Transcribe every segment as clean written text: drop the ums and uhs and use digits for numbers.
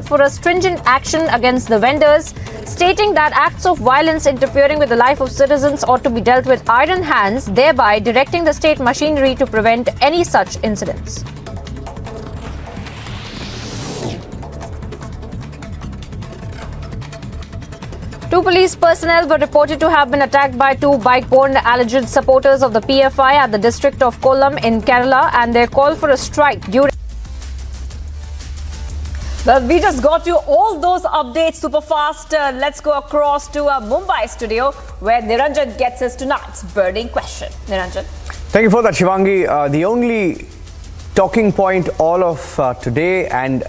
for a stringent action against the vendors, stating that acts of violence interfering with the life of citizens ought to be dealt with iron hands, thereby directing the state machinery to prevent any such incidents. Two police personnel were reported to have been attacked by two bike-borne alleged supporters of the PFI at the district of Kollam in Kerala, and their call for a strike during... Well, we just got you all those updates super fast. Let's go across to our Mumbai studio where Niranjan gets us tonight's burning question. Niranjan. Thank you for that, Shivangi. The only talking point all of today and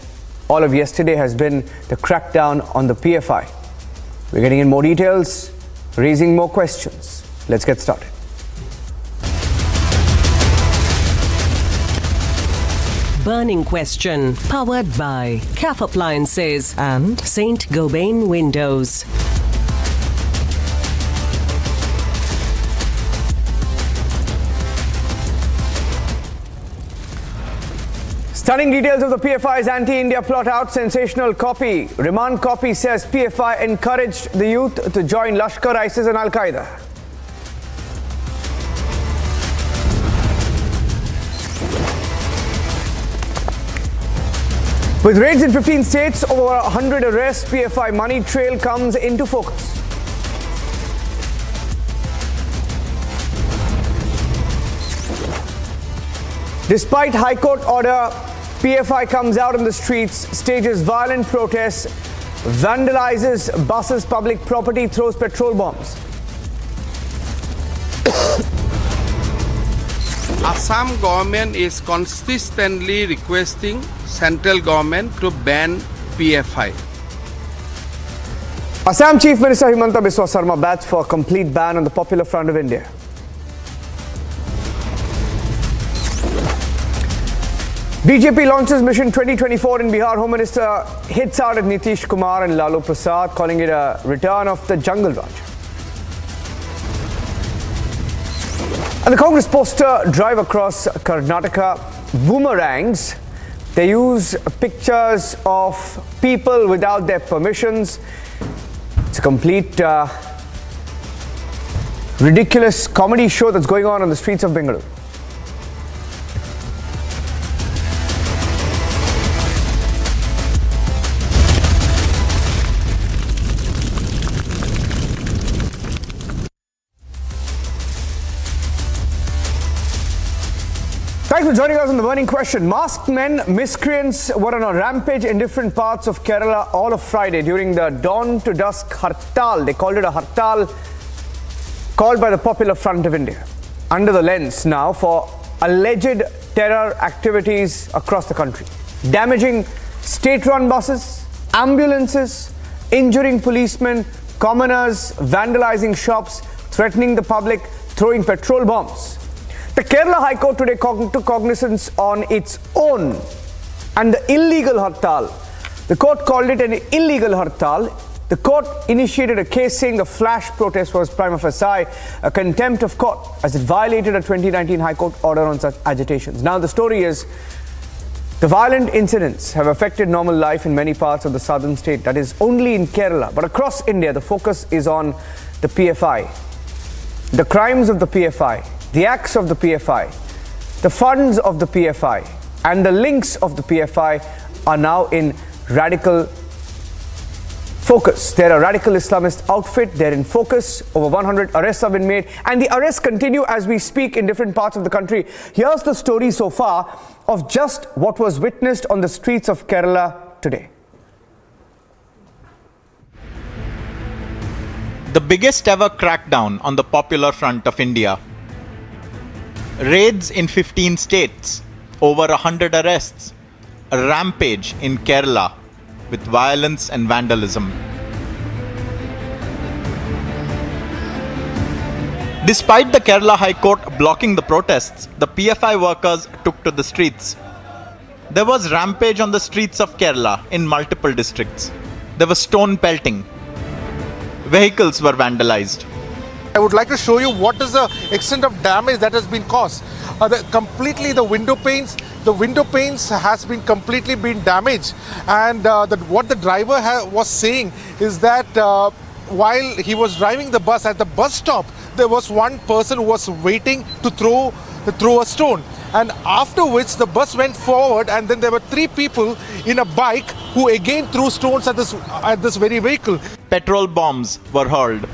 all of yesterday has been the crackdown on the PFI. We're getting in more details, raising more questions. Let's get started. Burning question, powered by CAF Appliances and St. Gobain Windows. Stunning details of the PFI's anti-India plot out. Sensational copy. Remand copy says PFI encouraged the youth to join Lashkar, ISIS and Al-Qaeda. With raids in 15 states, over 100 arrests, PFI money trail comes into focus. Despite High Court order, PFI comes out in the streets, stages violent protests, vandalizes buses, public property, throws petrol bombs. Assam government is consistently requesting central government to ban PFI. Assam Chief Minister Himanta Biswa Sarma bats for a complete ban on the Popular Front of India. BJP launches Mission 2024 in Bihar. Home Minister hits out at Nitish Kumar and Lalu Prasad, calling it a return of the Jungle Raj. And the Congress poster drive across Karnataka, boomerangs. They use pictures of people without their permissions. It's a complete ridiculous comedy show that's going on the streets of Bengaluru. Thanks for joining us on The Burning Question. Masked men, miscreants were on a rampage in different parts of Kerala all of Friday during the dawn to dusk hartal. They called it a hartal called by the Popular Front of India. Under the lens now for alleged terror activities across the country. Damaging state-run buses, ambulances, injuring policemen, commoners, vandalizing shops, threatening the public, throwing petrol bombs. The Kerala High Court today took cognizance on its own and the illegal hartal. The court called it an illegal hartal. The court initiated a case saying the flash protest was prima facie a contempt of court as it violated a 2019 High Court order on such agitations. Now the story is the violent incidents have affected normal life in many parts of the southern state. That is only in Kerala, but across India the focus is on the PFI. The crimes of the PFI. The acts of the PFI, the funds of the PFI, and the links of the PFI are now in radical focus. They're a radical Islamist outfit. They're in focus. Over 100 arrests have been made, and the arrests continue as we speak in different parts of the country. Here's the story so far of just what was witnessed on the streets of Kerala today. The biggest ever crackdown on the Popular Front of India. Raids in 15 states, over 100 arrests, a rampage in Kerala with violence and vandalism. Despite the Kerala High Court blocking the protests, the PFI workers took to the streets. There was rampage on the streets of Kerala in multiple districts. There was stone pelting. Vehicles were vandalized. I would like to show you what is the extent of damage that has been caused. Completely the window panes, the window panes has been completely been damaged, and what the driver was saying is that while he was driving the bus at the bus stop, there was one person who was waiting to throw a stone, and after which the bus went forward, and then there were 3 people in a bike who again threw stones at this very vehicle. Petrol bombs were hurled.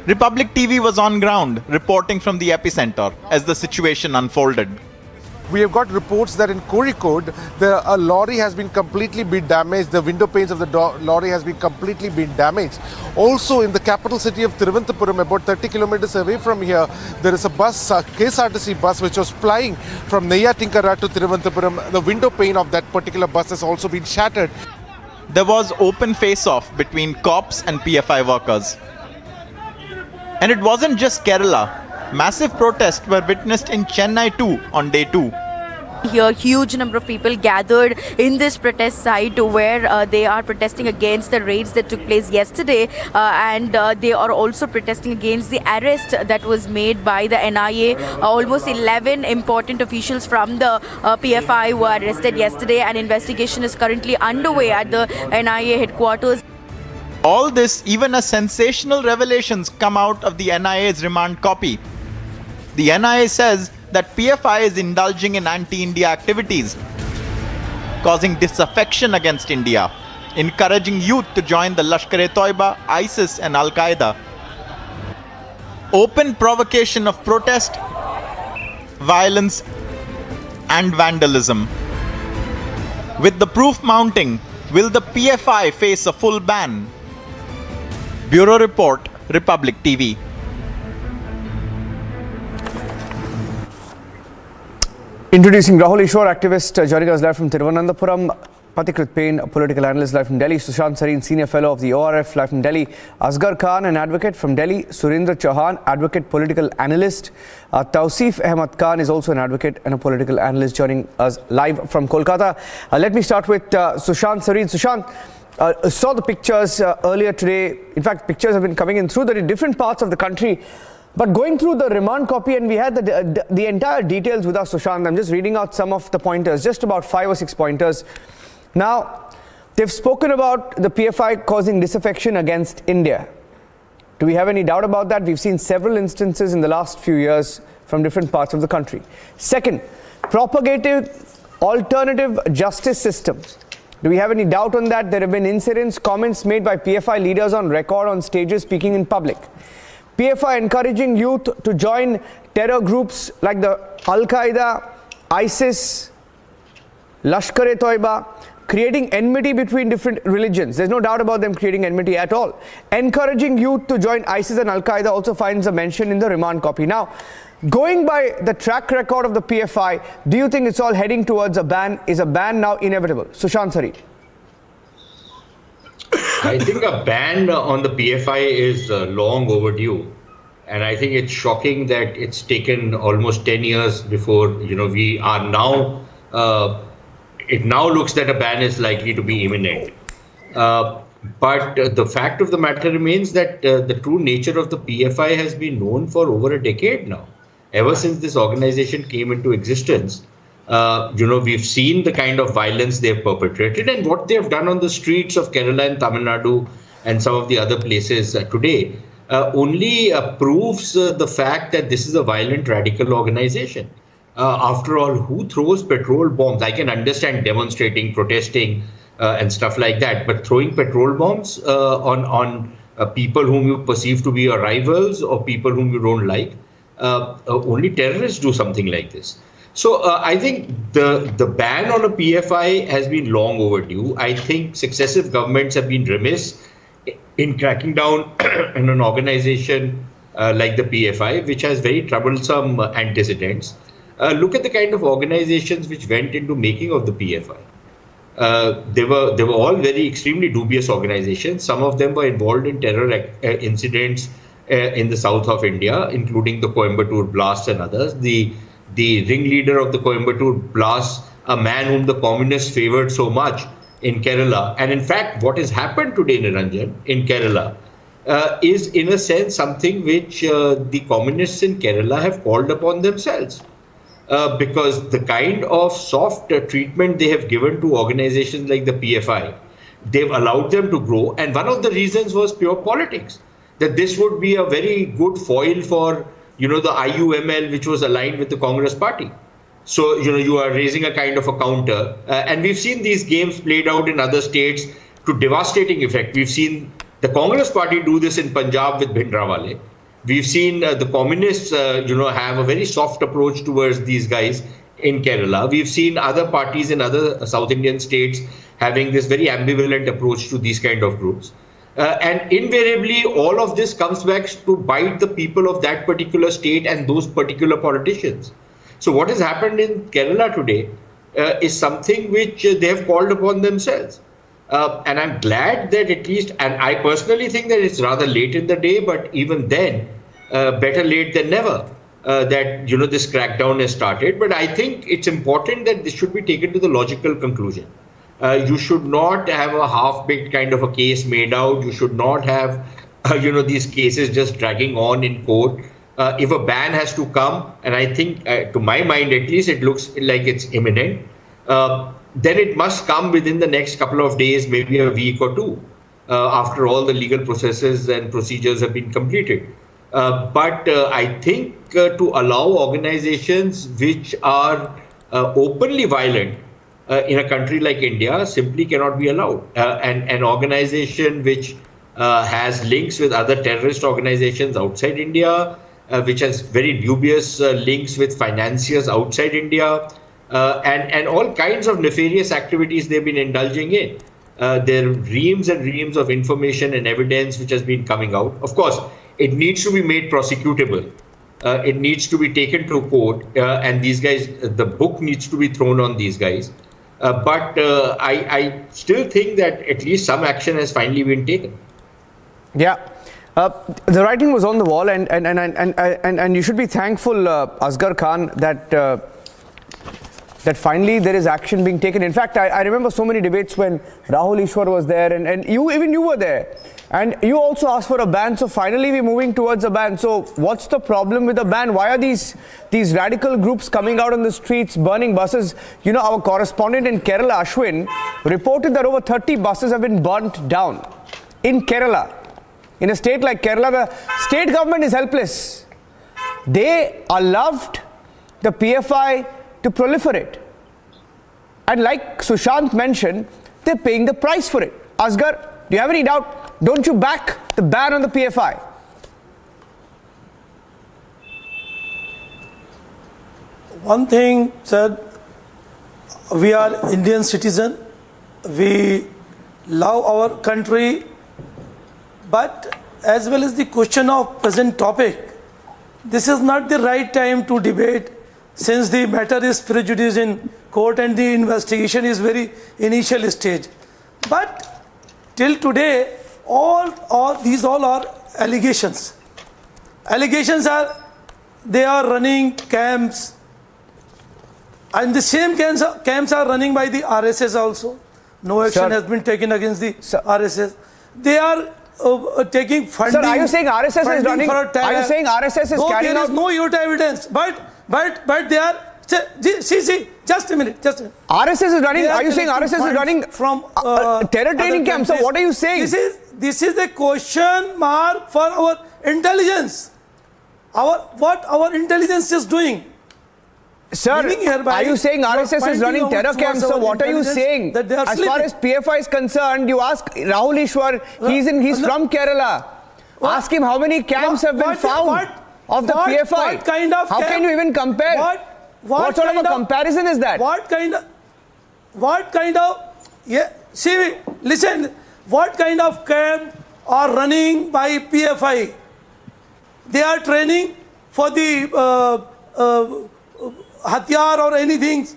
Republic TV was on ground reporting from the epicenter as the situation unfolded. We have got reports that in Kozhikode, a lorry has been completely damaged. The window panes of the lorry has been completely damaged. Also, in the capital city of Thiruvananthapuram, about 30 kilometers away from here, there is a bus, a KSRTC bus, which was plying from Neyyatinkara to Thiruvananthapuram. The window pane of that particular bus has also been shattered. There was open face-off between cops and PFI workers. And it wasn't just Kerala. Massive protests were witnessed in Chennai too on day 2. Here, huge number of people gathered in this protest site where they are protesting against the raids that took place yesterday, and they are also protesting against the arrest that was made by the NIA. Almost 11 important officials from the PFI were arrested yesterday, and investigation is currently underway at the NIA headquarters. All this even as sensational revelations come out of the NIA's remand copy. The NIA says that PFI is indulging in anti-India activities, causing disaffection against India, encouraging youth to join the Lashkar-e-Toiba, ISIS and Al-Qaeda. Open provocation of protest, violence and vandalism. With the proof mounting, will the PFI face a full ban? Bureau Report, Republic TV. Introducing Rahul Ishwar, activist, joining us live from Thiruvananthapuram. Patikrit Payne, political analyst live from Delhi. Sushant Sareen, senior fellow of the ORF live from Delhi. Asghar Khan, an advocate from Delhi. Surendra Chauhan, advocate, political analyst. Tausif Ahmad Khan is also an advocate and a political analyst, joining us live from Kolkata. Let me start with Sushant Sareen. Sushant, saw the pictures earlier today. In fact, pictures have been coming in through the different parts of the country. But going through the remand copy, and we had the entire details with us, Sushant. I'm just reading out some of the pointers, just about 5 or 6 pointers. Now, they've spoken about the PFI causing disaffection against India. Do we have any doubt about that? We've seen several instances in the last few years from different parts of the country. Second, propagating alternative justice system. Do we have any doubt on that? There have been incidents, comments made by PFI leaders on record on stages speaking in public. PFI encouraging youth to join terror groups like the Al-Qaeda, ISIS, Lashkar-e-Toiba, creating enmity between different religions. There's no doubt about them creating enmity at all. Encouraging youth to join ISIS and Al-Qaeda also finds a mention in the remand copy. Now, going by the track record of the PFI, do you think it's all heading towards a ban? Is a ban now inevitable? Sushant Sareen. I think a ban on the PFI is long overdue, and I think it's shocking that it's taken almost 10 years before we are now. It now looks that a ban is likely to be imminent. But the fact of the matter remains that the true nature of the PFI has been known for over a decade now. Ever since this organization came into existence, we've seen the kind of violence they've perpetrated, and what they've done on the streets of Kerala and Tamil Nadu and some of the other places today only proves the fact that this is a violent radical organization. After all, who throws petrol bombs? I can understand demonstrating, protesting and stuff like that, but throwing petrol bombs on people whom you perceive to be your rivals or people whom you don't like, only terrorists do something like this. So I think the ban on a PFI has been long overdue. I think successive governments have been remiss in cracking down on an organization like the PFI, which has very troublesome antecedents. Look at the kind of organizations which went into making of the PFI. They were all very extremely dubious organizations. Some of them were involved in terror incidents in the south of India, including the Coimbatore blasts and others. The ringleader of the Coimbatore blasts, a man whom the communists favored so much in Kerala. And in fact, what has happened today, Niranjan, in Kerala, is in a sense something which the communists in Kerala have called upon themselves. because the kind of soft treatment they have given to organizations like the PFI, they've allowed them to grow. And one of the reasons was pure politics, that this would be a very good foil for, the IUML, which was aligned with the Congress party. So, you are raising a kind of a counter. And we've seen these games played out in other states to devastating effect. We've seen the Congress party do this in Punjab with Bhindranwale. We've seen the communists, have a very soft approach towards these guys in Kerala. We've seen other parties in other South Indian states having this very ambivalent approach to these kind of groups. And invariably, all of this comes back to bite the people of that particular state and those particular politicians. So what has happened in Kerala today is something which they have called upon themselves. And I'm glad that at least, and I personally think that it's rather late in the day, but even then, better late than never, that, this crackdown has started. But I think it's important that this should be taken to the logical conclusion. You should not have a half-baked kind of a case made out. You should not have, these cases just dragging on in court. If a ban has to come, and I think, to my mind at least, it looks like it's imminent, then it must come within the next couple of days, maybe a week or two, after all the legal processes and procedures have been completed. But I think to allow organizations which are openly violent in a country like India simply cannot be allowed. And an organization which has links with other terrorist organizations outside India, which has very dubious links with financiers outside India, and all kinds of nefarious activities they've been indulging in. There are reams and reams of information and evidence which has been coming out. Of course, it needs to be made prosecutable. It needs to be taken to court, and these guys, the book needs to be thrown on these guys. But I still think that at least some action has finally been taken. Yeah. The writing was on the wall, and you should be thankful, Asghar Khan, that finally there is action being taken. In fact, I remember so many debates when Rahul Ishwar was there, and you were there, and you also asked for a ban. So finally we're moving towards a ban. So what's the problem with the ban? Why are these radical groups coming out on the streets, burning buses? Our correspondent in Kerala, Ashwin, reported that over 30 buses have been burnt down in Kerala. In a state like Kerala, the state government is helpless. They allowed the PFI to proliferate. And like Sushant mentioned, they're paying the price for it. Asghar, do you have any doubt? Don't you back the ban on the PFI? One thing, sir, we are Indian citizen. We love our country. But as well as the question of present topic, this is not the right time to debate, since the matter is prejudiced in court and the investigation is very initial stage. But till today, these all are allegations. Allegations they are running camps, and the same camps are running by the RSS also. No action has been taken against the RSS. They are taking funding. Sir, are you saying RSS is running? Are you saying RSS is carrying out? There is no youth evidence, but they are. See, just a minute. RSS is running. Are you saying RSS is running from terror training camps? So what are you saying? This is a question mark for our intelligence. What our intelligence is doing. Sir, are you saying RSS is running terror camps? So what are you saying? As far as PFI is concerned, you ask Rahul Ishwar, he's from Kerala. Ask him how many camps have been found of the PFI. How can you even compare? What sort of a comparison is that? Listen, what kind of camp are running by PFI? They are training for the Hatyar or anything.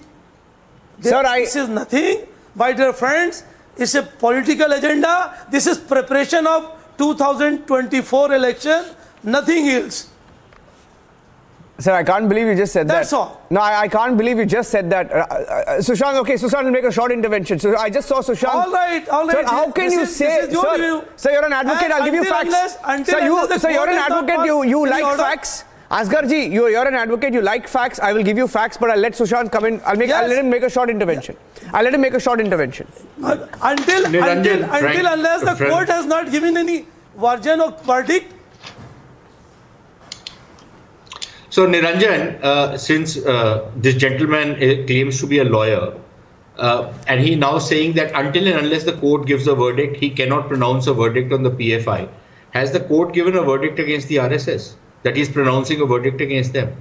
Sir, this is nothing, my dear friends. It's a political agenda. This is preparation of 2024 election. Nothing else. Sir, I can't believe you just said that. That's all. No, I can't believe you just said that. Sushant, okay, Sushant will make a short intervention. So I just saw Sushant. All right. Sir, how can you say, sir, you're an advocate, I'll give you facts. Sir, you're an advocate, you like facts. Asgarji, you're an advocate, you like facts. I will give you facts, but I'll let Sushant come in. I'll let him make a short intervention. I'll let him make a short intervention. Until unless the court has not given any version of verdict. So Niranjan, since this gentleman claims to be a lawyer, and he now saying that until and unless the court gives a verdict, he cannot pronounce a verdict on the PFI. Has the court given a verdict against the RSS? That he's pronouncing a verdict against them?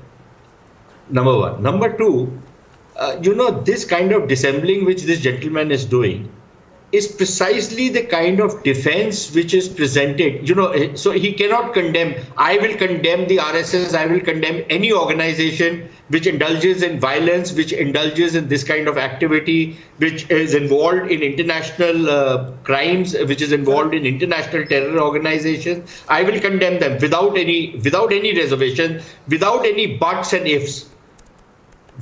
Number one. Number two, this kind of dissembling which this gentleman is doing is precisely the kind of defense which is presented. So he cannot condemn. I will condemn the RSS. I will condemn any organization which indulges in violence, which indulges in this kind of activity, which is involved in international crimes, which is involved in international terror organizations. I will condemn them without any reservation, without any buts and ifs.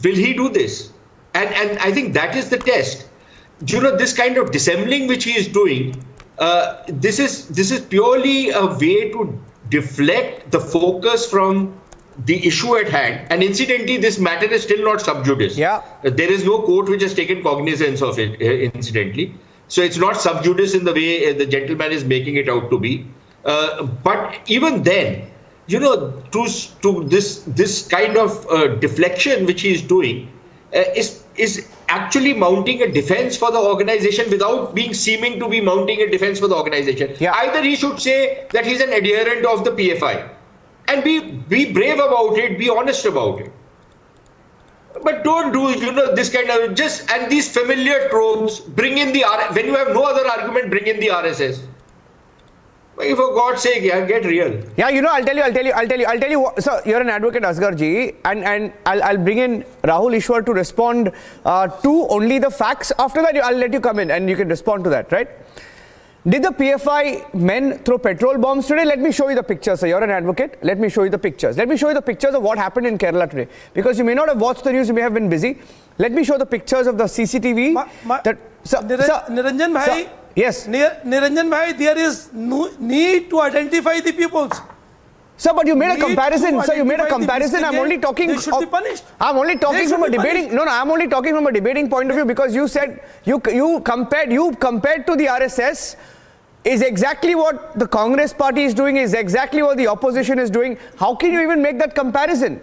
Will he do this? And I think that is the test. This kind of dissembling which he is doing, this is purely a way to deflect the focus from the issue at hand. And incidentally, this matter is still not sub judice. Yeah. There is no court which has taken cognizance of it, incidentally. So it's not sub judice in the way the gentleman is making it out to be. But even then, to this kind of deflection which he is doing is actually mounting a defense for the organization without seeming to be mounting a defense for the organization. Yeah. Either he should say that he's an adherent of the PFI and be brave about it, be honest about it. But don't do this kind of and these familiar tropes. Bring in when you have no other argument, bring in the RSS. For God's sake, get real. Yeah, I'll tell you. So you're an advocate, Asgarji, and I'll bring in Rahul Ishwar to respond to only the facts. After that, I'll let you come in and you can respond to that, right? Did the PFI men throw petrol bombs today? Let me show you the pictures. So you're an advocate. Let me show you the pictures. Let me show you the pictures of what happened in Kerala today. Because you may not have watched the news, you may have been busy. Let me show the pictures of the CCTV. Niranjan Bhai. Yes. Niranjan Bhai, there is no need to identify the pupils. Sir, but you made a comparison. Sir, you made a comparison. I'm only talking. They should be punished. I'm only talking from a debating. No, I'm only talking from a debating point of view because you said you compared to the RSS is exactly what the Congress party is doing, is exactly what the opposition is doing. How can you even make that comparison?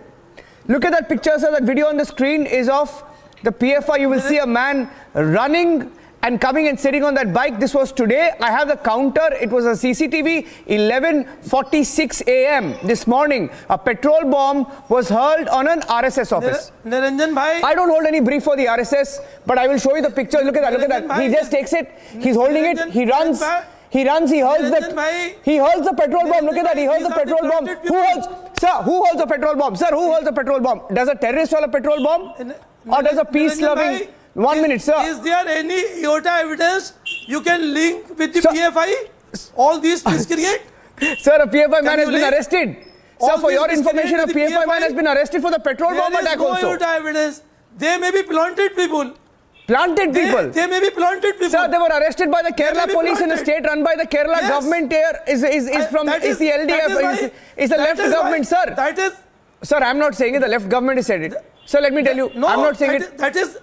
Look at that picture, sir. That video on the screen is of the PFI. You will see a man running and coming and sitting on that bike. This was today. I have the counter. It was a CCTV, 11:46 a.m. this morning. A petrol bomb was hurled on an RSS office. Niranjan Bhai. I don't hold any brief for the RSS, but I will show you the pictures. Look at that. Look at that. He just takes it. He's holding it. He runs. He hurls the petrol bomb. Look at that. He hurls the petrol bomb. Who holds the petrol bomb? Sir, who holds the petrol bomb? Does a terrorist hold a petrol bomb? Or does a peace-loving... 1 minute, sir. Is there any iota evidence you can link with the PFI? All these miscreate? Sir, a PFI man has been arrested. Sir, for your information, a PFI man has been arrested for the petrol bomb attack also. There is no iota evidence. They may be planted people. Planted people? They may be planted people. Sir, they were arrested by the Kerala police in a state run by the Kerala government here. Is the LDF, is the left government, sir. That is... Sir, I'm not saying it. The left government has said it. So let me tell you, no, I'm not saying it. That is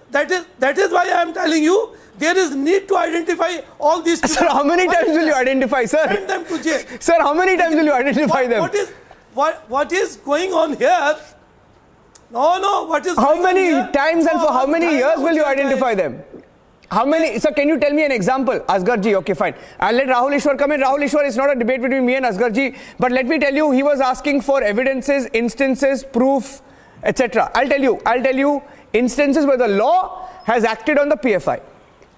why I am telling you there is need to identify all these people. Sir, how many times will you identify, sir? Send them to jail. Sir, how many times will you identify them? What is going on here? No, what is how many times and for how many years will you identify them? How many? Sir, can you tell me an example? Asgarji, okay, fine. I'll let Rahul Ishwar come in. Rahul Ishwar, it's not a debate between me and Asgarji, but let me tell you, he was asking for evidences, instances, proof, etc. I'll tell you instances where the law has acted on the PFI.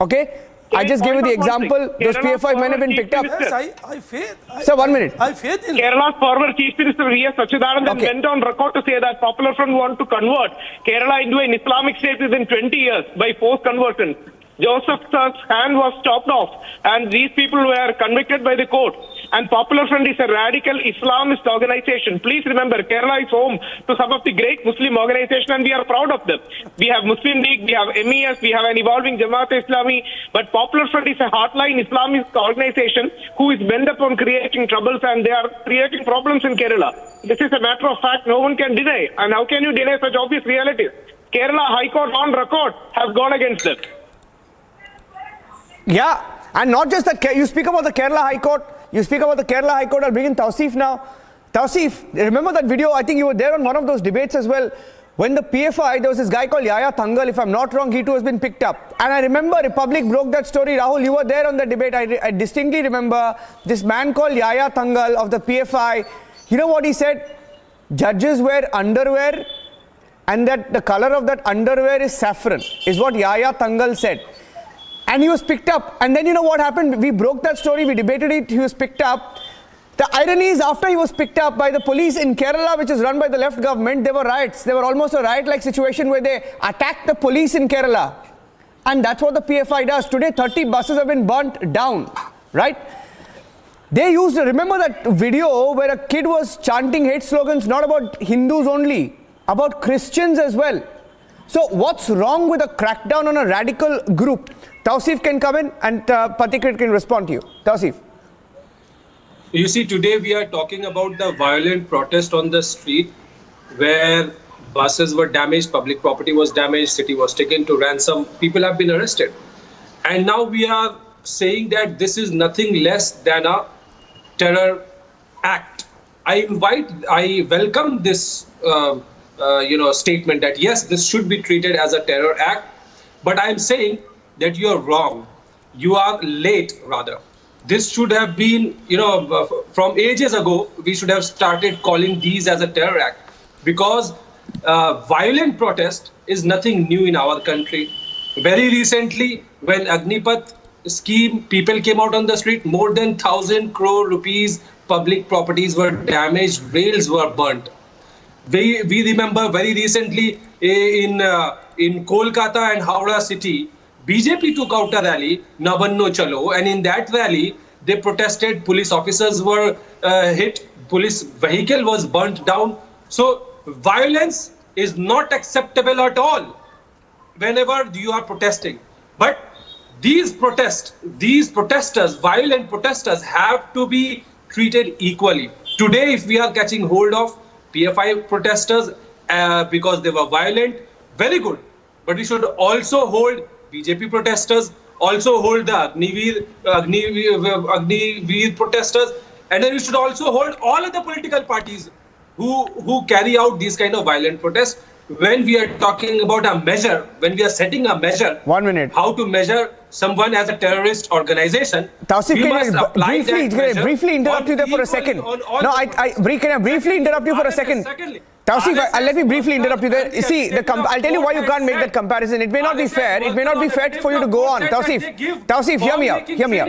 Okay? I just gave you the example. Those PFI men have been picked up. Yes, I faith. Sir, 1 minute. I faith in Kerala's former Chief Minister V.S. Sachidanand went on record to say that Popular Front want to convert Kerala into an Islamic state within 20 years by forced conversion. Joseph's hand was chopped off, and these people were convicted by the court. And Popular Front is a radical Islamist organization. Please remember, Kerala is home to some of the great Muslim organizations, and we are proud of them. We have Muslim League, we have MES, we have an evolving Jamaat-e-Islami, but Popular Front is a hardline Islamist organization who is bent upon creating troubles, and they are creating problems in Kerala. This is a matter of fact no one can deny. And how can you deny such obvious realities? Kerala High Court on record has gone against them. Yeah, and not just that. You speak about the Kerala High Court. You speak about the Kerala High Court. I'll bring in Tausif now. Tausif, remember that video? I think you were there on one of those debates as well. When the PFI, there was this guy called Yaya Thangal. If I'm not wrong, he too has been picked up. And I remember Republic broke that story. Rahul, you were there on the debate. I distinctly remember this man called Yaya Thangal of the PFI. You know what he said? Judges wear underwear, and that the color of that underwear is saffron, is what Yaya Thangal said. And he was picked up. And then you know what happened? We broke that story. We debated it. He was picked up. The irony is, after he was picked up by the police in Kerala, which is run by the left government, there were riots. There were almost a riot-like situation where they attacked the police in Kerala. And that's what the PFI does. Today, 30 buses have been burnt down. Right? They used, remember that video where a kid was chanting hate slogans, not about Hindus only, about Christians as well. So what's wrong with a crackdown on a radical group? Tausif can come in and Patikrit can respond to you. Tausif. You see, today we are talking about the violent protest on the street where buses were damaged, public property was damaged, city was taken to ransom, people have been arrested. And now we are saying that this is nothing less than a terror act. I welcome this statement that yes, this should be treated as a terror act, but I am saying that you are wrong. You are late, rather. This should have been, from ages ago, we should have started calling these as a terror act, because violent protest is nothing new in our country. Very recently, when Agnipath scheme, people came out on the street, more than 1,000 crore rupees public properties were damaged, rails were burnt. We remember very recently in Kolkata and Howrah city, BJP took out a rally, Nabanno Chalo, and in that rally, they protested, police officers were hit, police vehicle was burnt down. So violence is not acceptable at all whenever you are protesting. But these protesters, violent protesters, have to be treated equally. Today, if we are catching hold of PFI protesters because they were violent, very good. But we should also hold BJP protesters, also hold the Agniveer protesters, and then we should also hold all of the political parties who carry out these kind of violent protests. When we are talking about a measure, when we are setting a measure, 1 minute, how to measure someone as a terrorist organization, Tausif, we must apply can I briefly interrupt you there for a second? Can I briefly interrupt you for a second? Tausif, let me briefly interrupt you there. See, I'll tell you why you can't make that comparison. It may not be fair. It may not be fair for you to go on. Tausif, hear me out. Hear me out.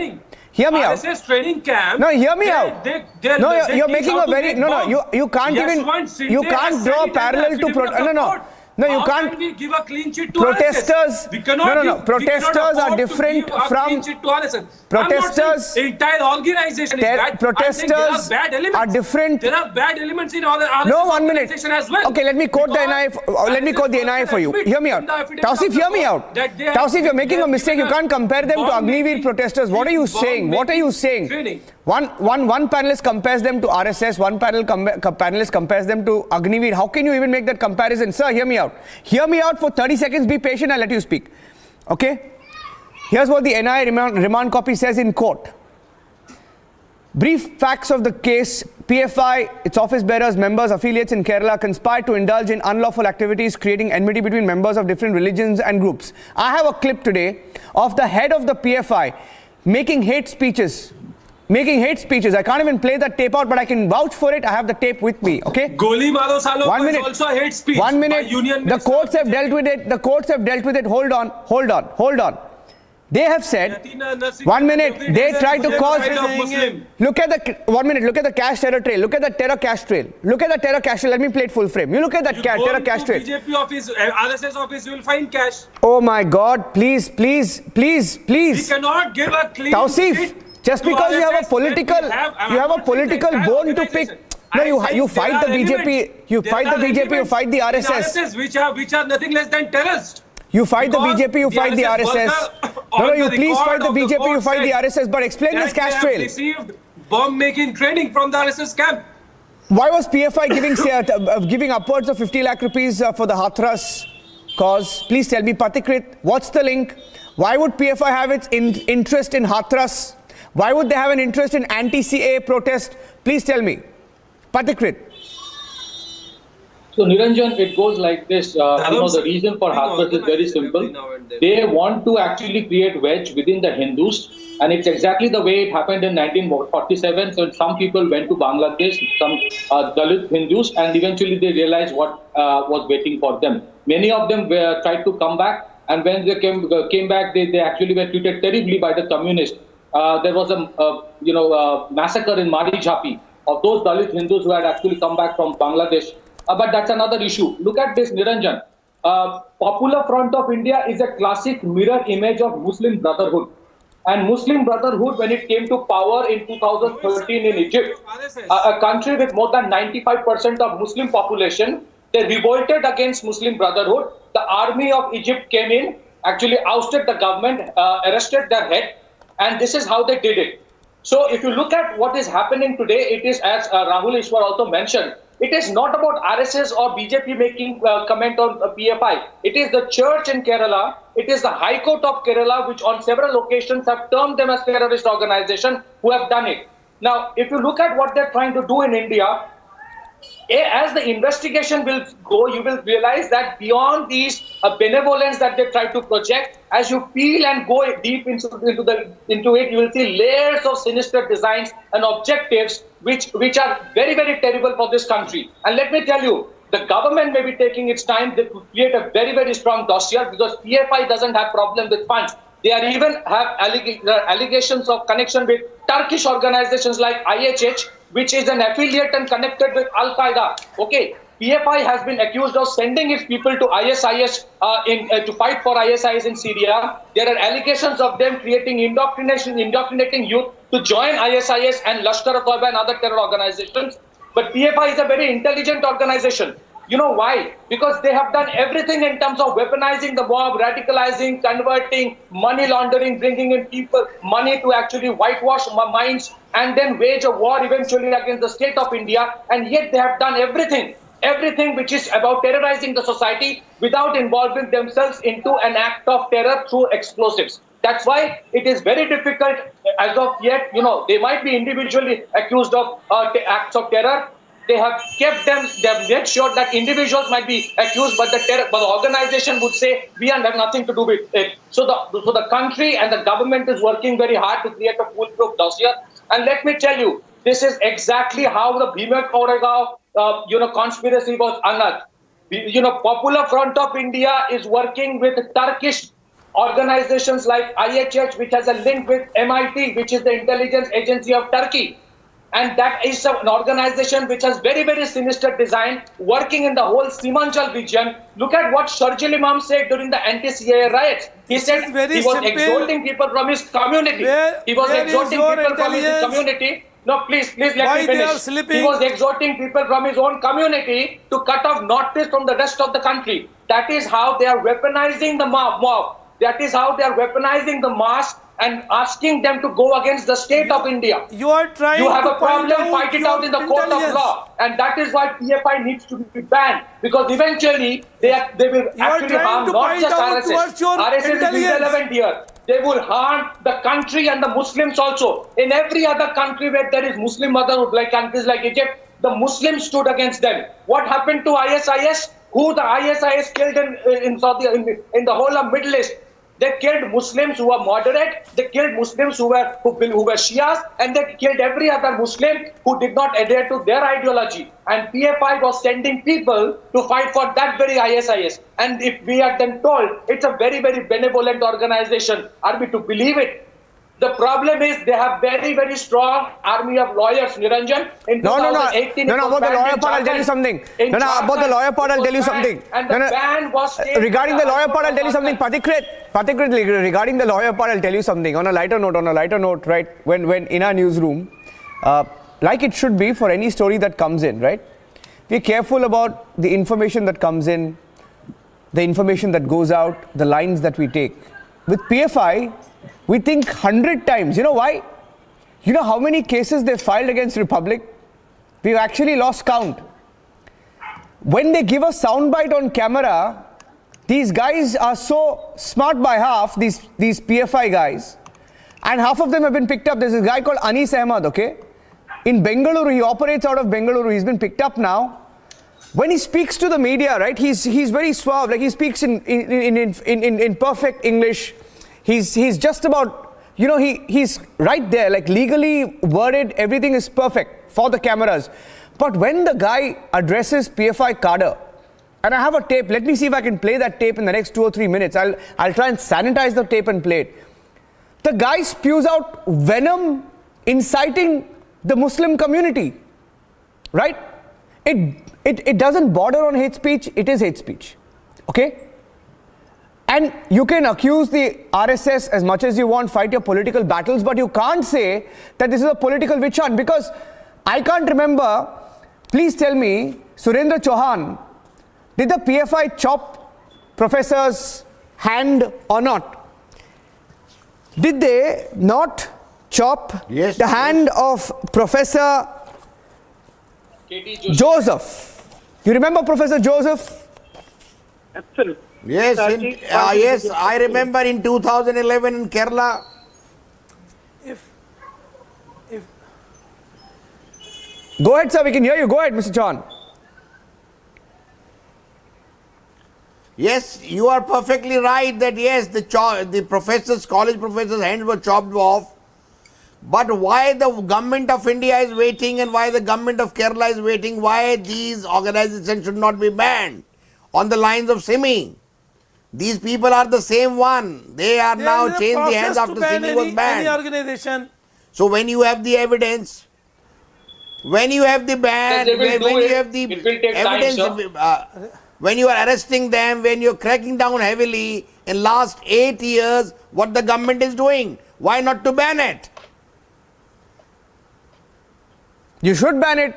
Hear me out. Training camp. No, hear me out. No, you're making a very you can't even draw a parallel to No, you can't. We give a clean sheet to protesters. Protesters are different from protesters. Entire organization is bad. Protesters are different. There are bad elements in RSS. No, 1 minute. As well. Okay, let me quote the NIA. Let me quote the NIA for you. Hear me out. Tausif, hear me out. Tausif, you're making a mistake. You can't compare them to Agniveer protesters. What are you saying? What are you saying? One panelist compares them to RSS. One panelist compares them to Agniveer. How can you even make that comparison? Sir, hear me out. Hear me out for 30 seconds. Be patient. I'll let you speak. Okay? Here's what the NIA remand copy says in court. Brief facts of the case. PFI, its office bearers, members, affiliates in Kerala conspired to indulge in unlawful activities, creating enmity between members of different religions and groups. I have a clip today of the head of the PFI making hate speeches. I can't even play that tape out, but I can vouch for it. I have the tape with me, okay? Goli Maro Salo was also a hate speech. 1 minute. The courts have dealt with it. Hold on. They have said, 1 minute, they try to cause, look at the, 1 minute, look at the cash terror trail, look at the terror cash trail, look at the terror cash trail, let me play it full frame. You look at that terror cash trail. BJP office, RSS office, you will find cash. Oh my God, please. We cannot give a clean Tausif, just because you have a political bone to pick. No, you fight the BJP, you fight the BJP, you fight the RSS. Which are nothing less than terrorists. You fight the BJP, you fight the RSS. No, you please fight the BJP, you fight the RSS, but explain this cash trail. They have received bomb-making training from the RSS camp. Why was PFI giving upwards of 50 lakh rupees for the Hathras cause? Please tell me, Patikrit, what's the link? Why would PFI have its interest in Hathras? Why would they have an interest in anti-CAA protest? Please tell me. Patikrit. So Niranjan, it goes like this. The reason for Hathras is very simple. They want to actually create wedge within the Hindus, and it's exactly the way it happened in 1947. So some people went to Bangladesh, some Dalit Hindus, and eventually they realized what was waiting for them. Many of them tried to come back, and when they came back, they actually were treated terribly by the communists. There was a massacre in Mari Jhapi of those Dalit Hindus who had actually come back from Bangladesh. But that's another issue. Look at this, Niranjan. Popular Front of India is a classic mirror image of Muslim Brotherhood. And Muslim Brotherhood, when it came to power in 2013 in Egypt, a country with more than 95% of Muslim population, they revolted against Muslim Brotherhood. The army of Egypt came in, actually ousted the government, arrested their head, and this is how they did it. So if you look at what is happening today, it is, as Rahul Ishwar also mentioned, it is not about RSS or BJP making comment on PFI. It is the church in Kerala. It is the High Court of Kerala, which on several occasions have termed them as terrorist organization, who have done it. Now, if you look at what they're trying to do in India, as the investigation will go, you will realize that beyond these benevolence that they try to project, as you peel and go deep into it, you will see layers of sinister designs and objectives which are very, very terrible for this country. And let me tell you, the government may be taking its time to create a very, very strong dossier, because PFI doesn't have problem with funds. They are even have allegations of connection with Turkish organizations like IHH, which is an affiliate and connected with Al-Qaeda. Okay, PFI has been accused of sending its people to ISIS to fight for ISIS in Syria. There are allegations of them creating indoctrinating youth to join ISIS and Lashkar-e-Taiba and other terror organizations. But PFI is a very intelligent organization. You know why? Because they have done everything in terms of weaponizing the mob, radicalizing, converting, money laundering, bringing in people, money to actually whitewash minds, and then wage a war eventually against the state of India. And yet they have done everything which is about terrorizing the society without involving themselves into an act of terror through explosives. That's why it is very difficult as of yet. They might be individually accused of acts of terror. They have kept them, they have made sure that individuals might be accused, but the organization would say, we have nothing to do with it. So the country and the government is working very hard to create a foolproof dossier. And let me tell you, this is exactly how the Bhima Koregaon, conspiracy was unearthed. Popular Front of India is working with Turkish organizations like IHH, which has a link with MIT, which is the intelligence agency of Turkey. And that is an organization which has very, very sinister design, working in the whole Simanchal region. Look at what Sharjil Imam said during the anti-CAA riots. He said he was exhorting people from his community. No, please let me finish. He was exhorting people from his own community to cut off Northeast from the rest of the country. That is how they are weaponizing the mob. That is how they are weaponizing the mass and asking them to go against the state of India. You are trying You have to a problem, fight it out in the court of law. And that is why PFI needs to be banned. Because eventually, they will actually harm not just RSS. RSS is irrelevant here. They will harm the country and the Muslims also. In every other country where there is Muslim motherhood, like countries like Egypt, the Muslims stood against them. What happened to ISIS? Who the ISIS killed in the whole of Middle East? They killed Muslims who were moderate, they killed Muslims who were Shias, and they killed every other Muslim who did not adhere to their ideology. And PFI was sending people to fight for that very ISIS. And if we are then told it's a very, very benevolent organization, are we to believe it? The problem is they have very, very strong army of lawyers, Niranjan. In 2018, about the lawyer part, I'll tell you something. About the lawyer part, I'll tell you something. And the ban was regarding the lawyer part, I'll tell you something. Patikrit, regarding the lawyer part, I'll tell you something. On a lighter note, right? When in our newsroom, like it should be for any story that comes in, right? We're careful about the information that comes in, the information that goes out, the lines that we take. With PFI, we think 100 times. You know why? You know how many cases they filed against Republic? We've actually lost count. When they give a soundbite on camera, these guys are so smart by half, these PFI guys, and half of them have been picked up. There's a guy called Anis Ahmad, okay? In Bengaluru, he operates out of Bengaluru. He's been picked up now. When he speaks to the media, right, he's very suave. Like he speaks in perfect English. He's just about, he's right there, like legally worded, everything is perfect for the cameras. But when the guy addresses PFI cadre, and I have a tape, let me see if I can play that tape in the next 2 or 3 minutes. I'll try and sanitize the tape and play it. The guy spews out venom inciting the Muslim community, right? It doesn't border on hate speech, it is hate speech, okay? And you can accuse the RSS as much as you want, fight your political battles, but you can't say that this is a political witch hunt, because I can't remember, please tell me, Surendra Chauhan, did the PFI chop Professor's hand or not? Did they not chop the hand of Professor Joseph? You remember Professor Joseph? Absolutely. Yes, yes, I remember in 2011 in Kerala. Go ahead, sir, we can hear you. Go ahead, Mr. Chauhan. Yes, you are perfectly right that yes, the college professors' hands were chopped off. But why the government of India is waiting and why the government of Kerala is waiting, why these organizations should not be banned on the lines of Simi? These people are the same one. They are now changed the hands after Simi was banned. Any organization. So when you have the evidence, when you have the ban, when you have the evidence, when you are arresting them, when you are cracking down heavily, in last 8 years, what the government is doing? Why not to ban it? You should ban it.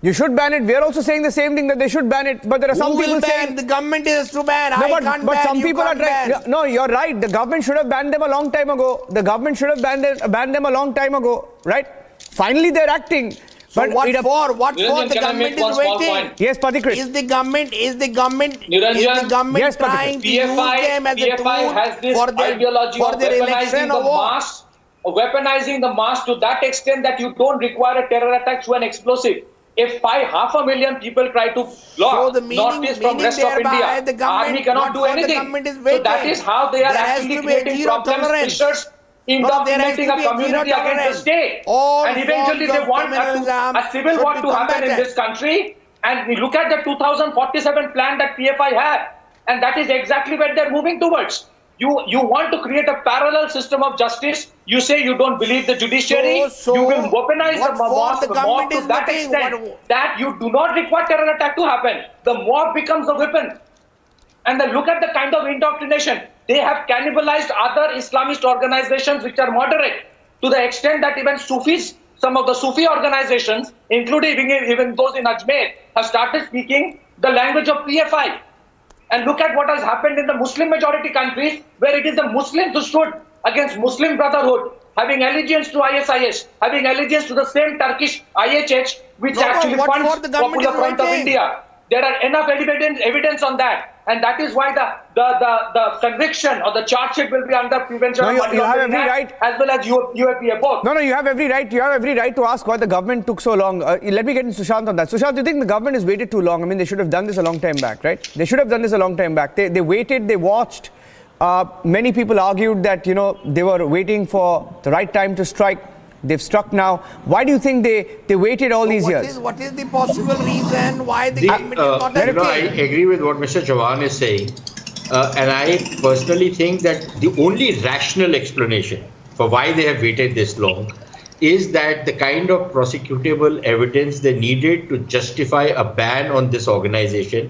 You should ban it. We are also saying the same thing, that they should ban it. But there are some people saying the government is to ban. No, but some people are trying. No, you're right. The government should have banned them a long time ago. The government should have banned them a long time ago, right? Finally, they're acting. So but what for? What for? The government is waiting. Yes, Patikrit. Is the government Niranjan, trying to use them as a tool has this for their election or what? Weaponizing the mass to that extent that you don't require a terror attack to an explosive. If 500,000 people try to block northeast from rest of India, the army cannot do anything. So that is how they are actually creating problems, pressures, indoctrinating a community against the state. And eventually they want a civil war to happen in this country. And we look at the 2047 plan that PFI had. And that is exactly what they're moving towards. You want to create a parallel system of justice. You say you don't believe the judiciary. You will weaponize the mob to that extent that you do not require terror attack to happen. The mob becomes a weapon. And then look at the kind of indoctrination. They have cannibalized other Islamist organizations which are moderate, to the extent that even Sufis, some of the Sufi organizations, including even those in Ajmer, have started speaking the language of PFI. And look at what has happened in the Muslim majority countries, where it is the Muslims who stood against Muslim Brotherhood, having allegiance to ISIS, having allegiance to the same Turkish IHH, which actually funds the Popular Front of India. There are enough evidence on that. And that is why the conviction or the charge sheet will be under prevention of money laundering act, as well as UAPA both. No, you have every right. You have every right to ask why the government took so long. Let me get in Sushant on that. Sushant, do you think the government has waited too long? I mean, they should have done this a long time back, right? They should have done this a long time back. They waited, they watched. Many people argued that, they were waiting for the right time to strike. They've struck now. Why do you think they waited all these years? What is the possible reason why the government is not acting? I agree with what Mr. Chauhan is saying. And I personally think that the only rational explanation for why they have waited this long is that the kind of prosecutable evidence they needed to justify a ban on this organization.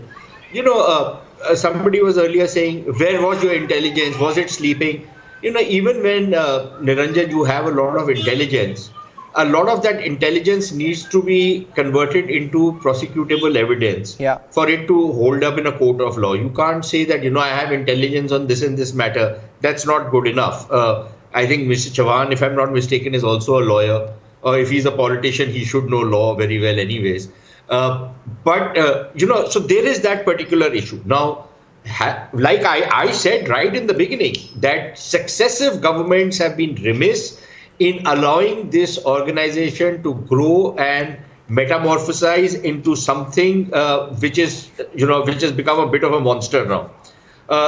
Somebody was earlier saying, where was your intelligence? Was it sleeping? Even when, Niranjan, you have a lot of intelligence, a lot of that intelligence needs to be converted into prosecutable evidence for it to hold up in a court of law. You can't say that, I have intelligence on this and this matter. That's not good enough. I think Mr. Chauhan, if I'm not mistaken, is also a lawyer. Or if he's a politician, he should know law very well anyways. So there is that particular issue. Now, like I said right in the beginning, that successive governments have been remiss in allowing this organization to grow and metamorphosize into something which has become a bit of a monster now.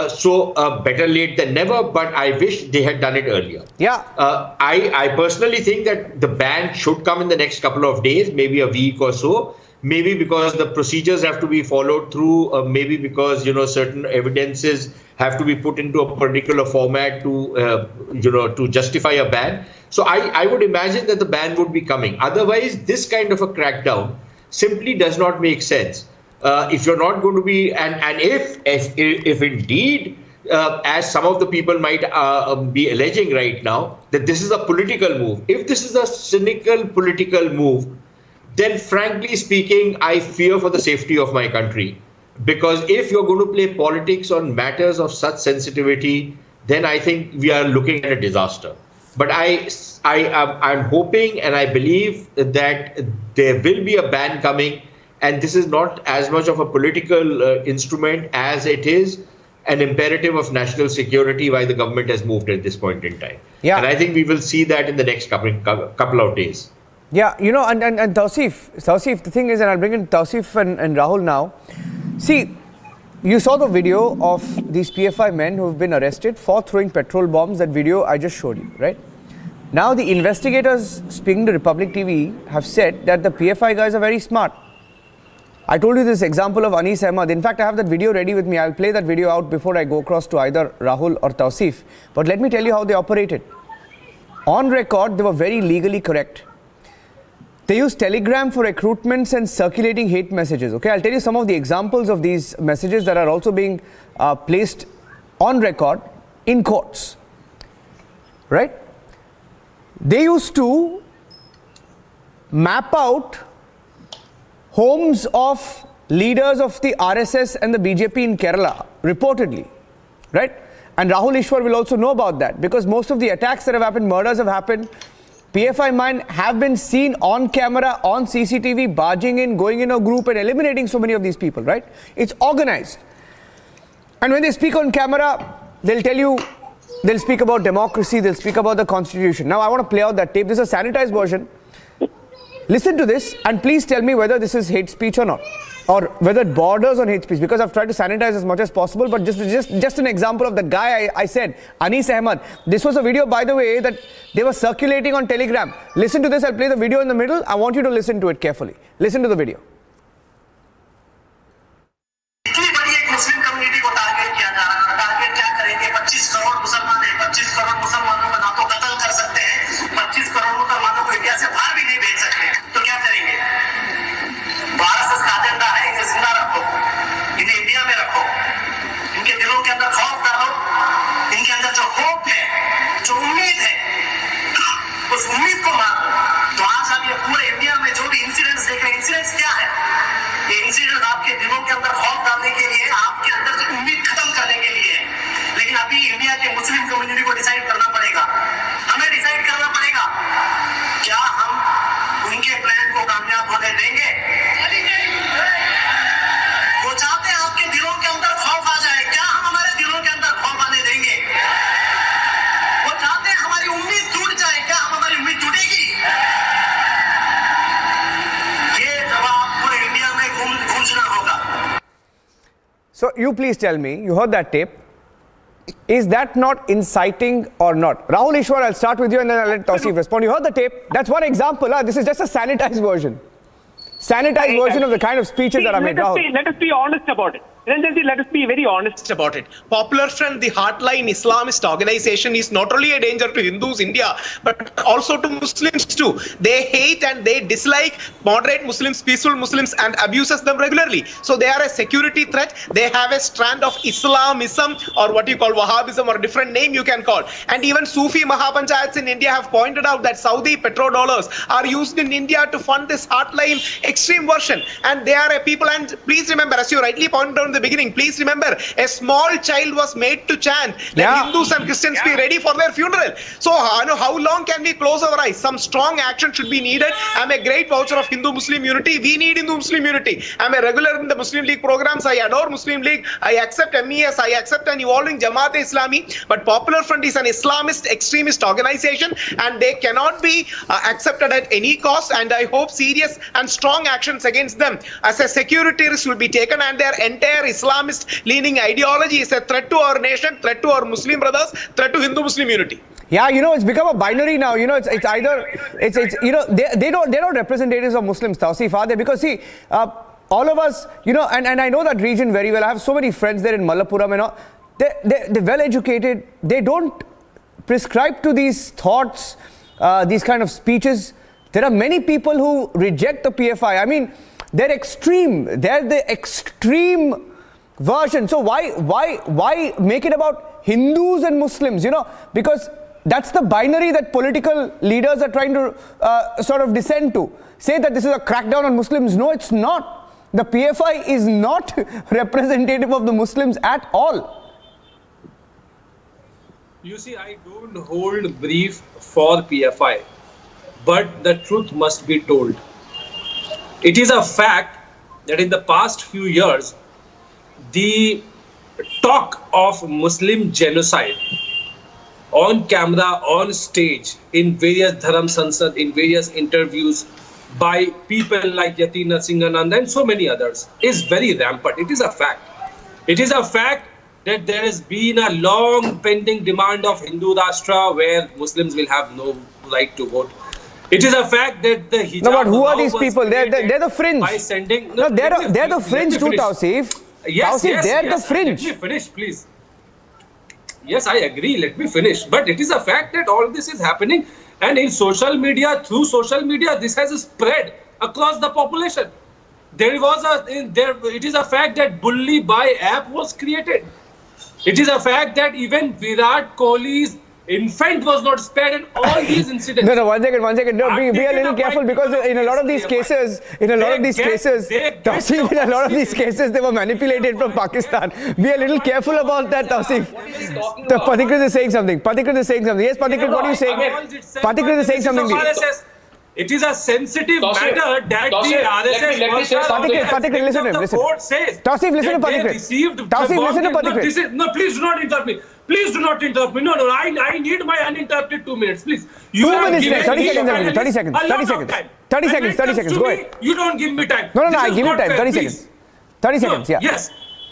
So better late than never, but I wish they had done it earlier. I personally think that the ban should come in the next couple of days, maybe a week or so. Maybe because the procedures have to be followed through, maybe because, certain evidences have to be put into a particular format to justify a ban. So I would imagine that the ban would be coming. Otherwise, this kind of a crackdown simply does not make sense. If you're not going to be, and if indeed, as some of the people might be alleging right now, that this is a political move. If this is a cynical political move, then frankly speaking, I fear for the safety of my country. Because if you're going to play politics on matters of such sensitivity, then I think we are looking at a disaster. But I'm hoping and I believe that there will be a ban coming. And this is not as much of a political instrument as it is an imperative of national security why the government has moved at this point in time. And I think we will see that in the next couple of days. Yeah, and Tausif, the thing is, and I'll bring in Tausif and Rahul now. See, you saw the video of these PFI men who have been arrested for throwing petrol bombs. That video I just showed you, right? Now the investigators, speaking to Republic TV, have said that the PFI guys are very smart. I told you this example of Anis Ahmad. In fact, I have that video ready with me. I'll play that video out before I go across to either Rahul or Tausif. But let me tell you how they operated. On record, they were very legally correct. They use Telegram for recruitments and circulating hate messages. Okay, I'll tell you some of the examples of these messages that are also being placed on record in courts. Right? They used to map out homes of leaders of the RSS and the BJP in Kerala, reportedly. Right? And Rahul Ishwar will also know about that because most of the attacks that have happened, murders have happened. PFI men have been seen on camera, on CCTV, barging in, going in a group and eliminating so many of these people, right? It's organized. And when they speak on camera, they'll tell you, they'll speak about democracy, they'll speak about the constitution. Now I want to play out that tape. This is a sanitized version. Listen to this and please tell me whether this is hate speech or not. Or whether it borders on hate speech, because I've tried to sanitize as much as possible, but just an example of the guy I said, Anis Ahmad. This was a video, by the way, that they were circulating on Telegram. Listen to this, I'll play the video in the middle. I want you to listen to it carefully. Listen to the video. So you please tell me, you heard that tape. Is that not inciting or not? Rahul Ishwar, I'll start with you and then I'll let Tausif respond. You heard the tape. That's one example. This is just a sanitized version. Sanitized version of the kind of speeches that are made. Let us be honest about it. Let us be very honest about it. Popular Front, the Heartline Islamist organization, is not only a danger to Hindus, India, but also to Muslims too. They hate and they dislike moderate Muslims, peaceful Muslims, and abuses them regularly. So they are a security threat. They have a strand of Islamism, or what you call Wahhabism, or a different name you can call. And even Sufi Mahapanchayats in India have pointed out that Saudi Petrol dollars are used in India to fund this Heartline extreme version. And they are a people, and please remember, as you rightly pointed out in the beginning, please remember, a small child was made to chant that Hindus and Christians be ready for their funeral. So how long can we close our eyes? Some strong action should be needed. I'm a great voucher of Hindu-Muslim unity. We need Hindu-Muslim unity. I'm a regular in the Muslim League programs. I adore Muslim League. I accept MES. I accept an evolving Jamaat-e-Islami. But Popular Front is an Islamist extremist organization, and they cannot be accepted at any cost. And I hope serious and strong actions against them as a security risk will be taken, and their entire Islamist leaning ideology is a threat to our nation, threat to our Muslim brothers, threat to Hindu-Muslim unity. Yeah, it's become a binary now. It's either they're not representatives of Muslims, Tausif, are they? Because see, all of us, and I know that region very well. I have so many friends there in Malappuram and all. They're well educated. They don't prescribe to these thoughts, these kind of speeches. There are many people who reject the PFI. I mean, they're extreme. They're the extreme version. So why make it about Hindus and Muslims? Because that's the binary that political leaders are trying to sort of descend to. Say that this is a crackdown on Muslims. No, it's not. The PFI is not representative of the Muslims at all. You see, I don't hold brief for PFI, but the truth must be told. It is a fact that in the past few years, the talk of Muslim genocide on camera, on stage, in various Dharam Sansad, in various interviews by people like Yati Narsingananda and so many others is very rampant. It is a fact. It is a fact that there has been a long pending demand of Hindu Rashtra where Muslims will have no right to vote. It is a fact that the hijab. No, but who are these people? They're the fringe. By sending, they're the fringe too, Tausif. Yes, Tausif, they're the fringe. Let me finish, please. Yes, I agree. Let me finish. But it is a fact that all this is happening, and in social media, through social media, this has spread across the population. It is a fact that Bully Bhai app was created. It is a fact that even Virat Kohli's infant was not spared in all these incidents. No, one second. No, be a little careful, because in a lot of these cases, Tausif, they were manipulated from Pakistan. Be a little careful about that, Tausif. Pathikrit is saying something. Yes, Pathikrit, what are you saying? Pathikrit is saying something. It is a sensitive matter that the RSS Pathikrit, listen to him. Tausif, listen to Pathikrit. Tausif, listen to Pathikrit. No, please do not interrupt me. Please do not interrupt me. No, I need my uninterrupted 2 minutes, please. 2 minutes, 30 seconds. 30 seconds, go ahead. You don't give me time. No, I give you time, 30 seconds. 30 seconds, yeah. Yes,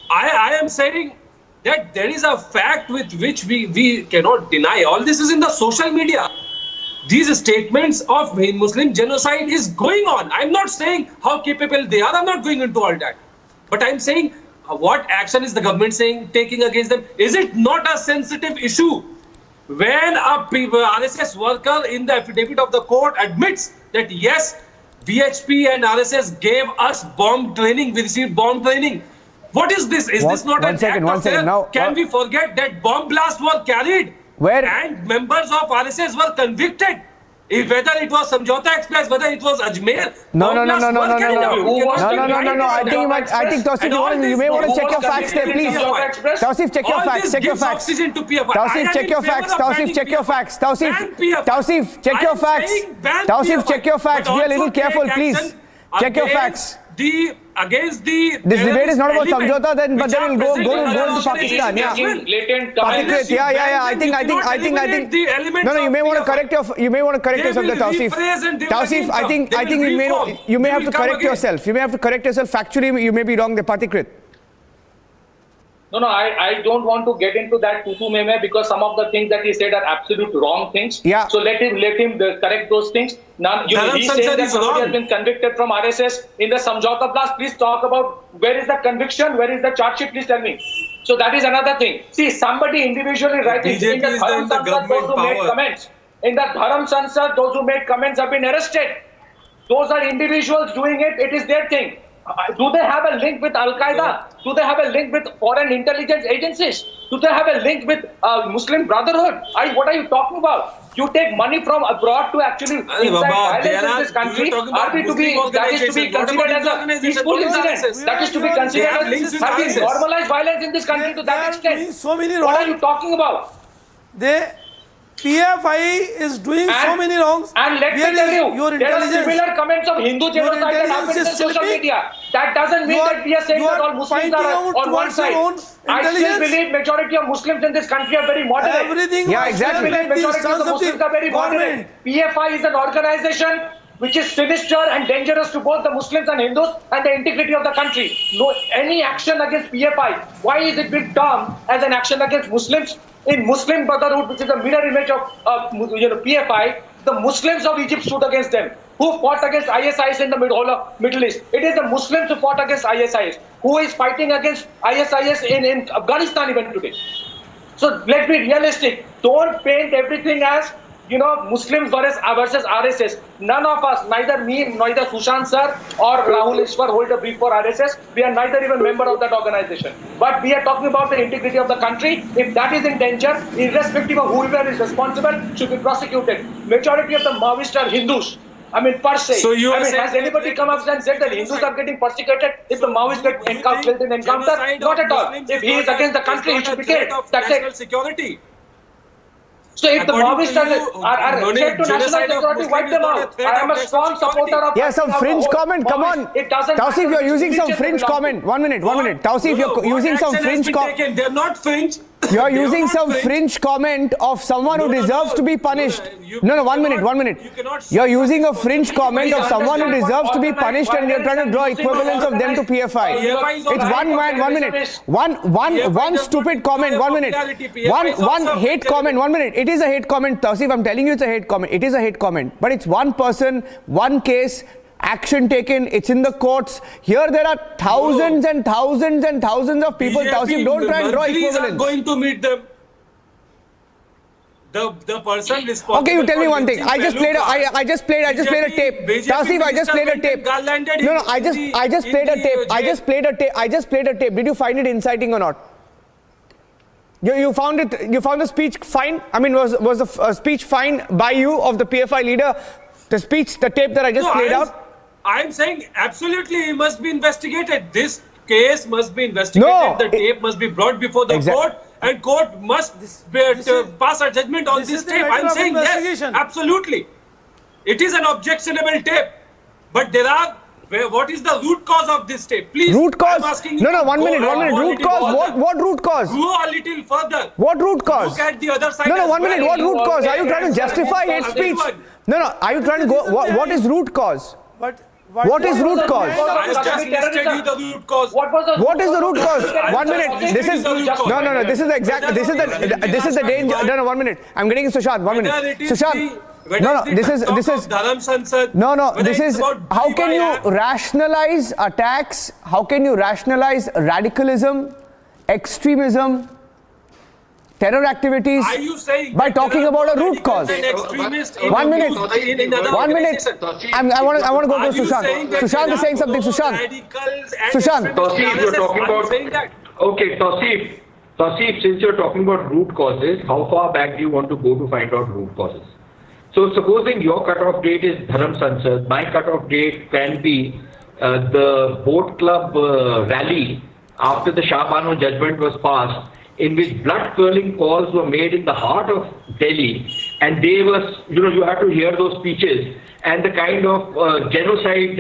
I am saying that there is a fact with which we cannot deny. All this is in the social media. These statements of Muslim genocide is going on. I'm not saying how capable they are. I'm not going into all that. But I'm saying what action is the government taking against them? Is it not a sensitive issue when a RSS worker in the affidavit of the court admits that yes, BHP and RSS gave us bomb training, we received bomb training? What is this? Is this not an act of terror? Now, can we forget that bomb blasts were carried? Where? And members of RSS were convicted. Whether it was Samjhauta Express, whether it was Ajmer. No. I think Tausif, you may want to check your facts there, please. Tausif, check your facts. Tausif, check your facts. Tausif, check your facts. Be a little careful, please. Check your facts. This debate is not about Samjhauta, but then we'll go into Pakistan. Yeah. Pathikrit, yeah. I think. No, you may want to correct yourself there, Tausif. Tausif, I think you may have to correct yourself. Factually, you may be wrong there, Pathikrit. No, I don't want to get into that tutu meme because some of the things that he said are absolute wrong things. Yeah. So let him correct those things. Now, he's saying that somebody has been convicted from RSS in the Samjhauta blast. Please talk about where is the conviction, where is the charge sheet, please tell me. So that is another thing. See, somebody individually writing in the Dharam Sansad, those who made comments. In the Dharam Sansad, those who made comments have been arrested. Those are individuals doing it. It is their thing. Do they have a link with Al-Qaeda? Do they have a link with foreign intelligence agencies? Do they have a link with Muslim Brotherhood? What are you talking about? You take money from abroad to actually incite violence in this country. That is to be considered as a peaceful incident. That is to be considered as having normalized violence in this country to that extent. What are you talking about? PFI is doing so many wrongs. And let me tell you, there are similar comments of Hindu genocide that happen in social media. That doesn't mean that we are saying that all Muslims are on one side. I still believe majority of Muslims in this country are very moderate. Exactly. Majority of the Muslims are very moderate. PFI is an organization which is sinister and dangerous to both the Muslims and Hindus and the integrity of the country. No, any action against PFI, why is it being termed as an action against Muslims? In Muslim Brotherhood, which is a mirror image of PFI, the Muslims of Egypt stood against them. Who fought against ISIS in the Middle East? It is the Muslims who fought against ISIS. Who is fighting against ISIS in Afghanistan even today? So let's be realistic. Don't paint everything as Muslims versus RSS. None of us, neither me, neither Sushant sir or Rahul Ishwar hold a brief for RSS. We are neither even member of that organization. But we are talking about the integrity of the country. If that is in danger, irrespective of whoever is responsible, should be prosecuted. Majority of the Maoists are Hindus. Per se. So has anybody come up and said that Hindus are getting persecuted if the Maoists get killed in encounter? Not at all. If he is against the country, he should be killed. That's it. Security. So if the Maoists are threat to national security, wipe them out. I am a strong supporter of... Yeah, some fringe comment, come on. Tausif, you're using some fringe comment. One minute. Tausif, you're using some fringe comment. They're not fringe. You're using some fringe comment of someone who deserves to be punished. No, 1 minute. You're using a fringe comment of someone who deserves to be punished and you're trying to draw equivalence of them to PFI. It's 1 man, 1 minute. One stupid comment, 1 minute. One hate comment, 1 minute. It is a hate comment, Tausif. I'm telling you it's a hate comment. It is a hate comment. But it's one person, one case, action taken, it's in the courts. Here there are thousands and thousands and thousands of people. Tausif, don't try and draw equivalence. Are going to meet them. The person responsible. Okay, you tell me one thing. I just played a tape. Tausif, I just played a tape. No, I just played a tape. Did you find it inciting or not? You found the speech fine? Was the speech fine by you of the PFI leader? The tape that I just played out? I'm saying absolutely he must be investigated. This case must be investigated. The tape must be brought before the court and court must pass a judgment on this tape. I'm saying yes, absolutely. It is an objectionable tape. But what is the root cause of this tape? Please. Root cause? I'm asking you. No, 1 minute. Root cause? What root cause? Go a little further. What root cause? Look at the other side. No, 1 minute. What root cause? Are you trying to justify hate speech? No, are you trying to go? What is root cause? What is root cause? I just listed you the root cause. What is the root cause? 1 minute. This is no. This is the exact. This is the danger. No. 1 minute. I'm getting Sushant. 1 minute. Sushant. No. This is. No. This is. How can you rationalize attacks? How can you rationalize radicalism, extremism, terror activities by talking about a root cause? 1 minute. 1 minute. I want to go to Sushant. Sushant is saying something. Sushant. Tausif, you're talking about. Okay, Tausif, since you're talking about root causes, how far back do you want to go to find out root causes? So supposing your cutoff date is Dharam Sansad, my cutoff date can be the boat club rally after the Shah Bano judgment was passed, in which blood-curdling calls were made in the heart of Delhi, and they were, you had to hear those speeches, and the kind of genocide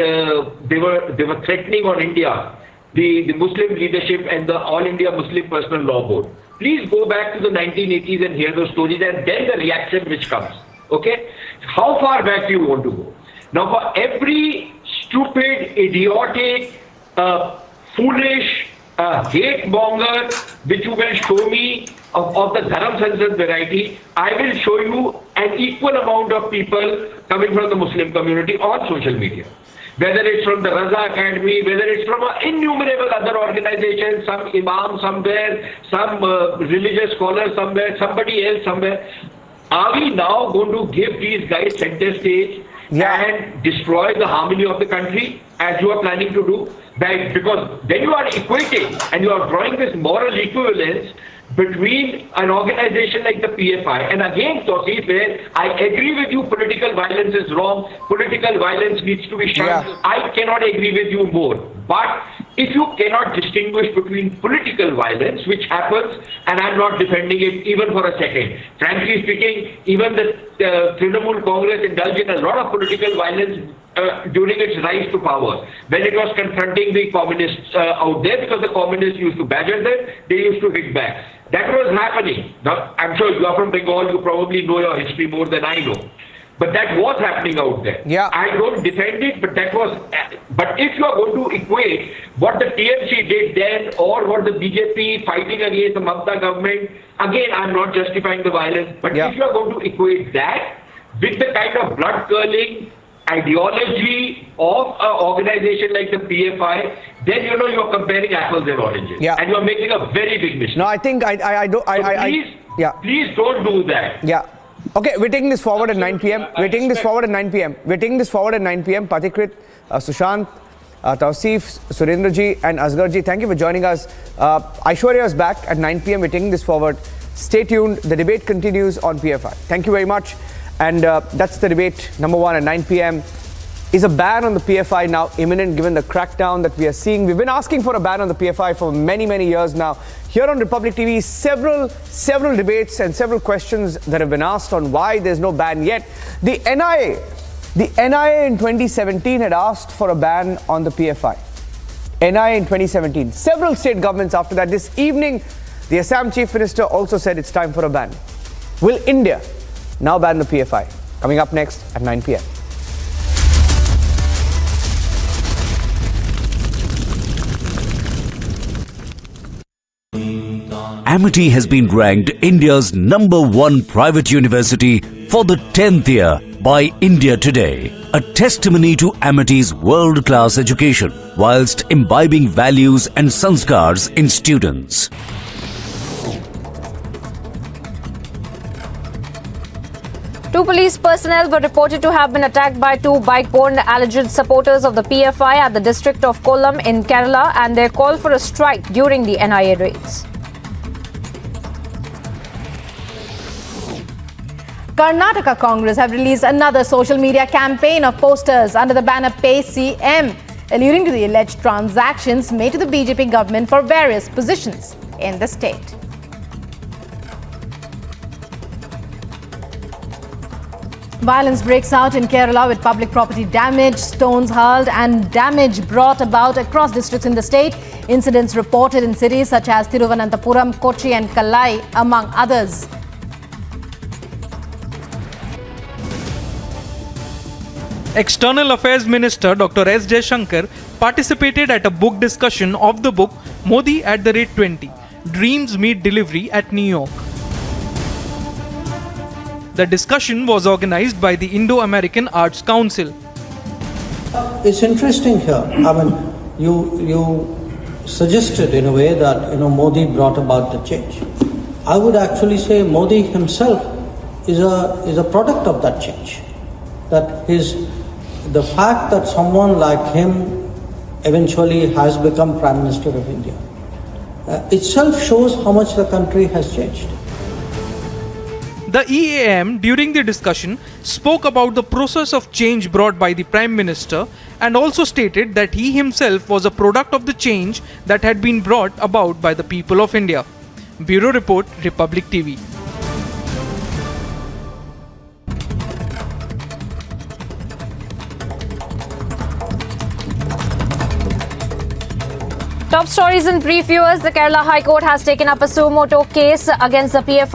they were threatening on India, the Muslim leadership and the All India Muslim Personal Law Board. Please go back to the 1980s and hear those stories, and then the reaction which comes. Okay? How far back do you want to go? Now, for every stupid, idiotic, foolish, hate monger, which you will show me of the Dharam Sansad variety, I will show you an equal amount of people coming from the Muslim community on social media. Whether it's from the Raza Academy, whether it's from innumerable other organizations, some imam somewhere, some religious scholar somewhere, somebody else somewhere. Are we now going to give these guys center stage and destroy the harmony of the country as you are planning to do? Because then you are equating and you are drawing this moral equivalence between an organization like the PFI. And again, Tawseef, where I agree with you, political violence is wrong, political violence needs to be shunned. I cannot agree with you more. But if you cannot distinguish between political violence, which happens, and I'm not defending it even for a second. Frankly speaking, even the Trinamool Congress indulged in a lot of political violence during its rise to power, when it was confronting the communists out there, because the communists used to badger them, they used to hit back. That was happening. Now, I'm sure you are from Bengal, you probably know your history more than I know. But that was happening out there. I don't defend it, but that was. But if you are going to equate what the TMC did then or what the BJP fighting against the Mamata government, again, I'm not justifying the violence, but if you are going to equate that with the kind of blood-curling ideology of an organization like the PFI, then you're comparing apples and oranges, and you're making a very big mistake. No, I think please don't do that. Okay, we're taking this forward at 9 p.m. We're taking this forward at 9 p.m. Patikrit, Sushant, Tawseef, Surendraji and Asgarji, thank you for joining us. Aishwarya is back at 9 p.m. We're taking this forward. Stay tuned. The debate continues on PFI. Thank you very much. And that's the debate number 1 at 9 p.m. Is a ban on the PFI now imminent given the crackdown that we are seeing? We've been asking for a ban on the PFI for many, many years now. Here on Republic TV, several debates and several questions that have been asked on why there's no ban yet. The NIA in 2017 had asked for a ban on the PFI. NIA in 2017. Several state governments after that. This evening, the Assam Chief Minister also said it's time for a ban. Will India now ban the PFI? Coming up next at 9 p.m. Amity has been ranked India's #1 private university for the 10th year by India Today, a testimony to Amity's world-class education whilst imbibing values and sanskars in students. Two police personnel were reported to have been attacked by two bike-borne alleged supporters of the PFI at the district of Kollam in Kerala, and they called for a strike during the NIA raids. Karnataka Congress have released another social media campaign of posters under the banner Pay CM, alluding to the alleged transactions made to the BJP government for various positions in the state. Violence breaks out in Kerala with public property damage, stones hurled and damage brought about across districts in the state. Incidents reported in cities such as Thiruvananthapuram, Kochi and Kallai, among others. External Affairs Minister Dr. S. Jaishankar participated at a book discussion of the book Modi at the Rate 20, Dreams Meet Delivery at New York. The discussion was organized by the Indo-American Arts Council. It's interesting here. I mean, you suggested in a way that Modi brought about the change. I would actually say Modi himself is a product of that change. That the fact that someone like him eventually has become Prime Minister of India itself shows how much the country has changed. The EAM during the discussion spoke about the process of change brought by the Prime Minister and also stated that he himself was a product of the change that had been brought about by the people of India. Bureau Report, Republic TV. Top stories in brief, viewers. The Kerala High Court has taken up a suo motu case against the PFI